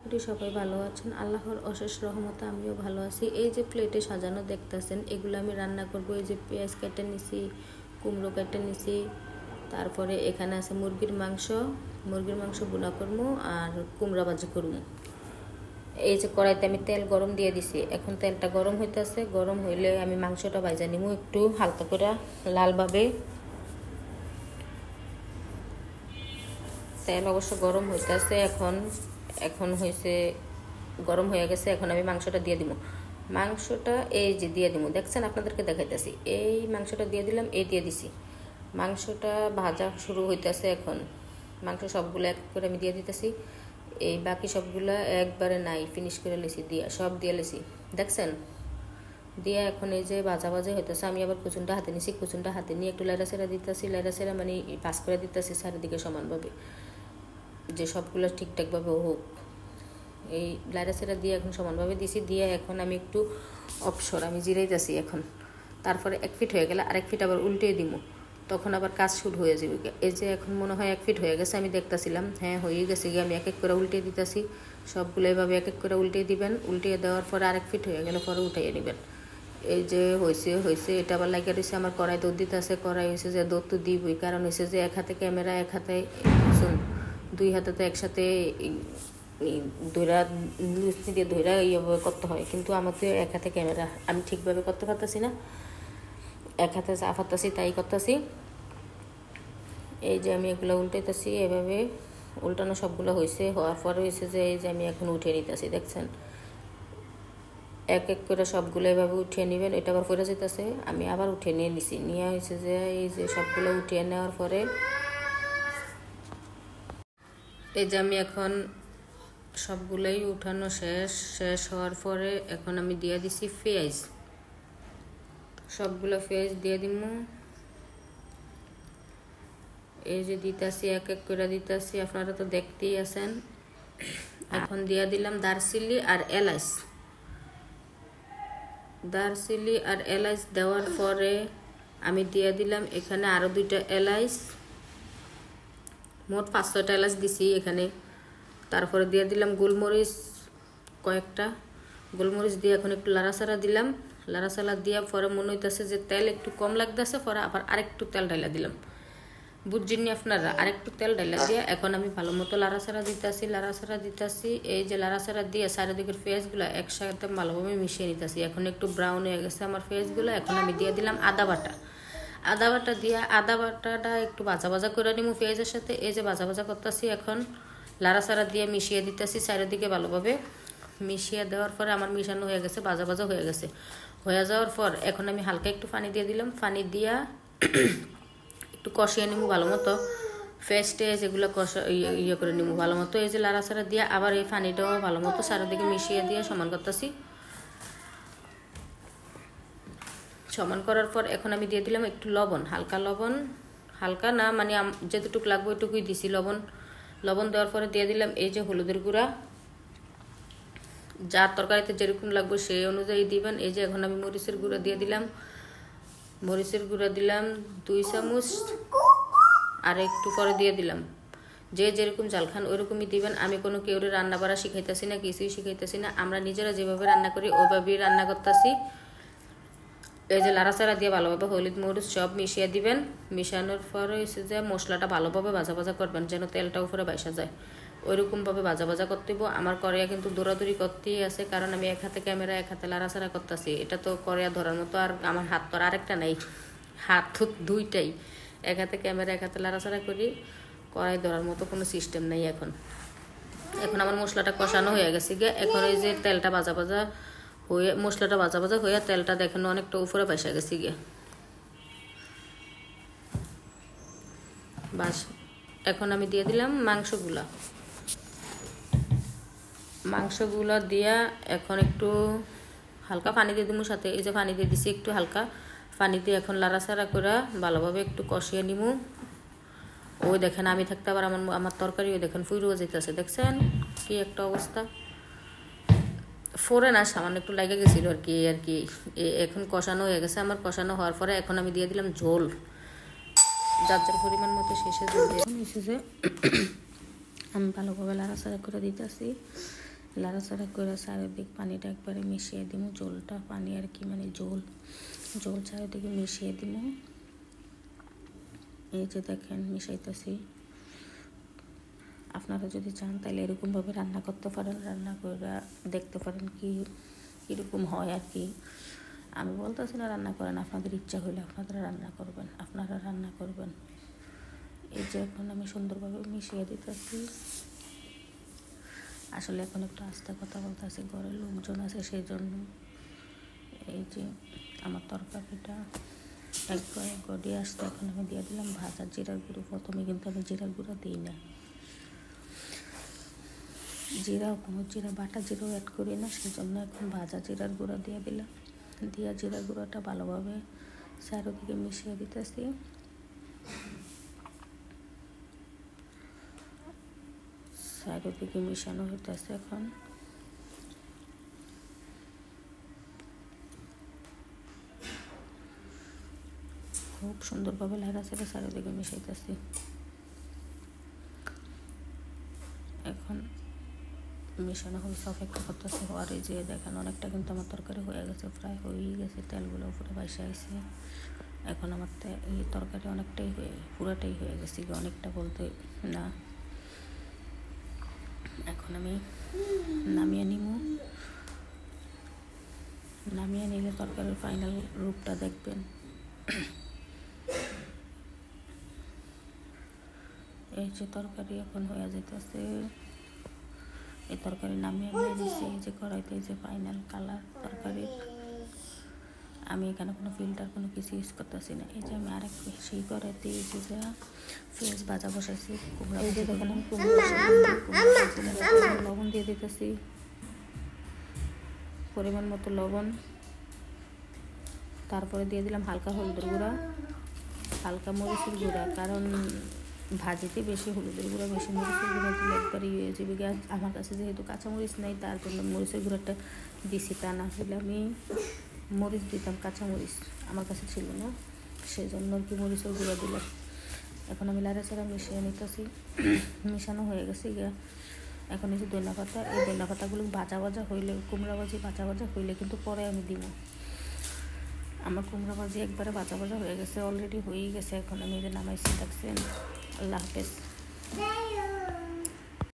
সবাই ভালো আছেন, আল্লাহর অশেষ রহমতে আমিও ভালো আছি। এই যে প্লেটে সাজানো দেখতেছেন, এগুলো আমি রান্না করব। এই যে পেঁয়াজ কেটে নিছি, কুমড়ো কেটে নিছি, তারপরে এখানে আছে মুরগির মাংস ভুনা করবো আর কুমড়া ভাজি করবো। এই যে কড়াইতে আমি তেল গরম দিয়ে দিছি, এখন তেলটা গরম হইতেছে। গরম হইলে আমি মাংসটা ভাজা নিব একটু হালকা করে লালভাবে। তেল অবশ্য গরম হইতেছে, এখন হয়েছে গরম হয়ে গেছে। এখন আমি মাংসটা দিয়ে দিব। মাংসটা এই যে দিয়ে দিব, দেখছেন, আপনাদেরকে দেখাইতেছি। এই মাংসটা দিয়ে দিলাম, এই দিয়ে দিছি। মাংসটা ভাজা শুরু হইতেছে। এখন মাংস সবগুলো এক করে আমি দিয়ে দিতেছি। এই বাকি সবগুলো একবারে নাই, ফিনিশ করে লেছি, সব দিয়ে লেছি, দেখছেন। দিয়ে এখন এই যে ভাজা হইতেছে। আমি আবার কুচুনটা হাতে নিছি, কুচুনটা হাতে নিয়ে একটু লাইরা সেরা দিতেছি, মানে পাস করে দিতেছি চারিদিকে সমানভাবে, যে সবগুলো ঠিকঠাকভাবে হোক। এই লাইরা সেরা দিয়ে এখন সমানভাবে দিছি। দিয়ে এখন আমি একটু আমি জিরাইতেছি এখন। তারপরে 1 ফিট হয়ে গেলে আরেক ফিট আবার উল্টে দিব, তখন আবার কাজ শুরু হয়ে যাবে। এই যে এখন মনে হয় 1 ফিট হয়ে গেছে, আমি দেখতেছিলাম, হ্যাঁ হয়ে গেছে গিয়ে। আমি এক এক করে উল্টে দিতেছি, সবগুলো এভাবে এক এক করে উল্টে দিবেন। উল্টে দেওয়ার পরে আরেক ফিট হয়ে গেলে পরে উঠাইয়ে নেবেন। এই যে হয়েছে এটা আবার লাগিয়ে রয়েছে। আমার কড়াই দৌড় দিতে আছে, কড়াই হয়েছে যে দৌড় তো দিবই, কারণ হয়েছে যে এক হাতে ক্যামেরা, এক হাতে দুই হাতে তো একসাথে লুচনি দিয়ে ধৈরা ইয়েভাবে করতে হয়, কিন্তু আমার তো এক হাতে ক্যামেরা, আমি ঠিকভাবে করতে পারতেছি না, এক হাতে যা পারতেছি তাই করতেছি। এই যে আমি এগুলো উল্টাইতেছি, এভাবে উল্টানো সবগুলো হওয়ার পরে হয়েছে যে এই যে আমি এখন উঠিয়ে নিতেছি, দেখছেন। এক এক করে সবগুলো এভাবে উঠিয়ে নেবেন। এটা আবার পরে যেতেছে, আমি আবার উঠিয়ে নিয়ে নিছি। নিয়ে হয়েছে যে এই যে সবগুলো উঠিয়ে নেওয়ার পরে এই যে আমি এখন সবগুলোই উঠানো শেষ হওয়ার পরে এখন আমি দিয়ে দিছি পেঁয়াজ। সবগুলো পেঁয়াজ দিয়ে দিব। এই যে দিতাছি, এক এক করে দিতাছি, আপনারা তো দেখতেই আছেন। এখন দিয়ে দিলাম দারচিনি আর এলাচ দেওয়ার পরে আমি দিয়ে দিলাম এখানে আরো 2টা এলাচ, মোট 5-6টা এলাচ দিছি এখানে। তারপরে দিয়ে দিলাম গোলমরিচ, কয়েকটা গোলমরিচ দিয়ে এখন একটু লাড়াচাড়া দিলাম। লাড়াচাড়া দিয়ে পরে মনে হইতেছে যে তেল একটু কম লাগতেছে, পরে আবার আরেকটু তেল ঢাইলা দিলাম, বুঝছেন আপনারা। আরেকটু তেল ঢাইলা দিয়ে এখন আমি ভালো মতো লাড়াচাড়া দিতেছি। এই যে লাড়াচাড়া দিয়ে চারিদিকের পেঁয়াজগুলো একসাথে ভালোভাবে মিশিয়ে নিতেছি। এখন একটু ব্রাউন হয়ে গেছে আমার পেঁয়াজগুলো। এখন আমি দিয়ে দিলাম আদা বাটা দিয়ে আদা বাটাটা একটু ভাজা করে নিব পেঁয়াজের সাথে। এই যে ভাজা করতেছি, এখন লাড়াচাড়া দিয়ে মিশিয়ে দিতেছি চারিদিকে ভালোভাবে। মিশিয়ে দেওয়ার পরে আমার মিশানো হয়ে গেছে, ভাজা হয়ে গেছে। হয়ে যাওয়ার পর এখন আমি হালকা একটু পানি দিয়ে দিলাম। পানি দিয়া একটু কষিয়ে নিব ভালো মতো, পেস্টে যেগুলো ইয়ে করে নিব ভালো মতো। এই যে লাড়াচাড়া দিয়ে আবার এই পানিটাও ভালো মতো চারিদিকে মিশিয়ে দিয়ে সমান করতেছি। সমান করার পর এখন আমি দিয়ে দিলাম একটু লবণ, হালকা না মানে যেটুকু লাগবে ওইটুকুই দিছি লবণ দেওয়ার পরে দিয়ে দিলাম এই যে হলুদের গুঁড়া, যার তরকারিতে যেরকম লাগবে সেই অনুযায়ী দিবেন। এই যে এখন আমি মরিচের গুঁড়া দিলাম 2 চামচ, আর একটু পরে দিয়ে দিলাম। যে যেরকম ঝাল খান ওইরকমই দিবেন। আমি কোনো কেউরে রান্না বাড়া শিখাইতেছি না, কিছুই শিখাইতেছি না, আমরা নিজেরা যেভাবে রান্না করি ওইভাবেই রান্না করতেছি। এই যে লাড়াচাড়া দিয়ে ভালোভাবে হলুদ মরিচ সব মিশিয়ে দিবেন। মিশানোর পরে হচ্ছে যে মশলাটা ভালোভাবে ভাজা করবেন, যেন তেলটা উপরে বাইসা যায়, ওইরকমভাবে ভাজা করতে হইব। আমার কড়াইয়া কিন্তু দৌড়াদৌড়ি করতেই আছে, কারণ আমি এক হাতে ক্যামেরা, এক হাতে লাড়াচাড়া করতেছি। এটা তো কড়াইয়া ধরার মতো আর আমার হাত তো আরেকটা নাই, হাত তো 2টাই, এক হাতে ক্যামেরা, এক হাতে লাড়াচাড়া করি, কড়াই ধরার মতো কোনো সিস্টেম নাই। এখন আমার মশলাটা কষানো হয়ে গেছে গিয়ে। এখন এই যে তেলটা ভাজা হয়ে, মশলাটা ভাজা হয়ে তেলটা দেখেন অনেকটা উপরে বাইসা গেছে গিয়ে। বাস এখন আমি দিয়ে দিলাম মাংসগুলা দিয়া এখন একটু হালকা পানি দিয়ে দিব সাথে। এই যে পানি দিয়ে দিছি একটু হালকা পানি দিয়ে এখন লাড়াচাড়া করে ভালোভাবে একটু কষিয়ে নিব। ওই দেখেন আমি থাকতে আবার আমার তরকারি ওই দেখেন ফুইরও যেতেছে, দেখছেন কি একটা অবস্থা। ফোরে না সামান্য একটু লাগে গেছিল আর কি। এখন কষানো হয়ে গেছে আমার। কষানো হওয়ার পরে এখন আমি দিয়ে দিলাম ঝোল, যার পরিমাণ মতো শেষে ঝোল দিয়ে আমি ভালোভাবে লাড়াচাড়া করে দিতেছি। লাড়াচাড়া করে চারিদিক পানিটা একবারে মিশিয়ে দিব, জলটা পানি আর কি মানে জল চারিদিকে মিশিয়ে দিব। এই যে দেখেন মিশাইতেছি। আপনারা যদি চান তাহলে এরকমভাবে রান্না করতে পারেন, রান্না করে দেখতে পারেন কীরকম হয় আর কি। আমি বলতেছি না রান্না করেন, আপনাদের ইচ্ছা হইলে আপনারা রান্না করবেন। এই যে এখন আমি সুন্দরভাবে মিশিয়ে দিতেছি। আসলে এখন একটু আস্তে কথা বলতেছি, ঘরের লোকজন আছে সেই জন্য। এই যে আমার তরকারিটা একবার গড়িয়ে আসতে এখন আমি দিয়ে দিলাম ভাজা জিরার গুঁড়ো। প্রথমে কিন্তু আমি জিরার গুঁড়ো দিই না, জিরা বাটা জিরাও অ্যাড করি না, সেই জন্য এখন ভাজা জিরার গুঁড়ো দিয়ে দিলাম। জিরার গুঁড়োটা ভালোভাবে চারিদিকে মিশিয়ে দিতেছি। চারিদিকে মিশানো হইতেছে এখন। খুব সুন্দরভাবে লাড়াচাড়া চারিদিকে মিশাইতেছি। এখন মিশানো হয়েছে, অপেক্ষা করতেছে হওয়ার। এই যে দেখেন অনেকটা কিন্তু আমার তরকারি হয়ে গেছে, প্রায় হয়েই গেছে, তেলগুলো উপরে বাইসে আসছে। এখন আমার এই তরকারি অনেকটাই পুরাটাই হয়ে গেছে, অনেকটা বলতে না। এখন আমি নামিয়ে নিলে তরকারির ফাইনাল রূপটা দেখবেন। এই যে তরকারি এখন হয়ে যেতেছে, এই তরকারি নামিয়ে দিচ্ছি। এই যে কড়াইতে এই যে ফাইনাল কালার তরকারির। আমি এখানে কোনো ফিল্টার কোনো কিছু ইউজ করতেছি না। এই যে আমি আরেক সেই কড়াইতে এই যে ফ্রেশ ভাজা বসাইছি কুমড়া। এই যে দেখেন আমি লবণ দিয়ে দিতেছি, পরিমাণ মতো লবণ। তারপরে দিয়ে দিলাম হালকা হলুদের গুঁড়া, হালকা মরিচের গুঁড়া, কারণ ভাজিতে বেশি হলুদের গুঁড়া বেশি মরিচের গুঁড়া দিলে একবারই হয়ে যাবে। আমার কাছে যেহেতু কাঁচামরিচ নেই তার জন্য মরিচের গুঁড়াটা দিছি, তা না হলে আমি মরিচ দিতাম, কাঁচামরিচ আমার কাছে ছিল না, সেই জন্য আর কি মরিচের গুঁড়া দিলাম। এখন আমি লাড়াচাড়া মিশিয়ে নিতেছি। মিশানো হয়ে গেছে এখন এই যে ধনিয়া পাতা, এই ধনিয়া পাতাগুলো ভাজা হইলে, কুমড়া ভাজি ভাজা হইলে কিন্তু পরে আমি দিব। আমার কুমড়া ভাজি একবারে ভাজা হয়ে গেছে, অলরেডি হয়েই গেছে। এখন আমি এই যে নামাইছি, দেখছেন। আল্লাহ হাফেজ।